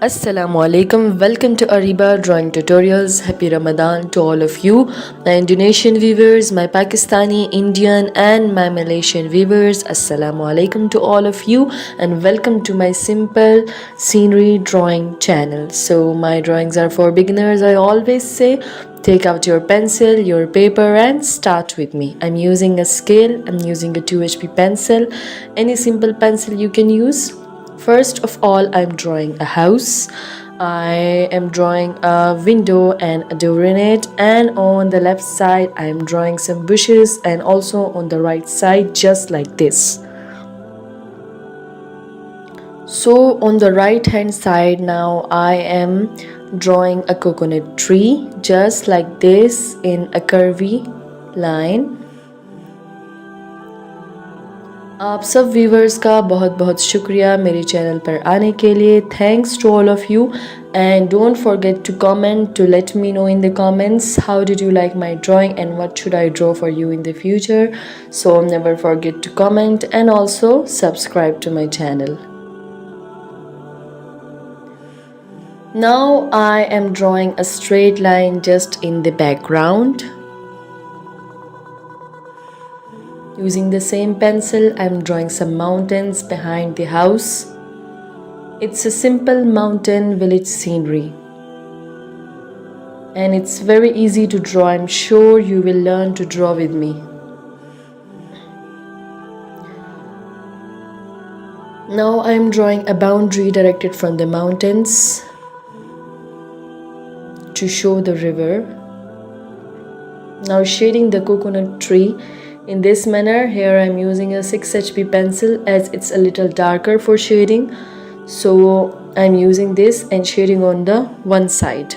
Assalamu alaikum. Welcome to Ariba Drawing Tutorials. Happy Ramadan to all of you, my Indonesian viewers, my Pakistani, Indian, and my Malaysian viewers. Assalamu alaikum to all of you, and welcome to my simple scenery drawing channel. So, my drawings are for beginners. I always say, take out your pencil, your paper, and start with me. I'm using a scale, I'm using a 2HP pencil, any simple pencil you can use. First of all, I'm drawing a house. I am drawing a window and a door in it, and on the left side I am drawing some bushes, and also on the right side just like this. So on the right hand side now I am drawing a coconut tree just like this in a curvy line. आप सब viewers का बहुत बहुत शुक्रिया मेरे channel पर आने के लिए. Thanks to all of you, and don't forget to comment to let me know in the comments how did you like my drawing and what should I draw for you in the future. So never forget to comment and also subscribe to my channel. Now I am drawing a straight line just in the background. Using the same pencil, I'm drawing some mountains behind the house. It's a simple mountain village scenery. And it's very easy to draw. I'm sure you will learn to draw with me. Now I'm drawing a boundary directed from the mountains to show the river. Now shading the coconut tree in this manner. Here I'm using a 6HP pencil as it's a little darker for shading. So I'm using this and shading on the one side.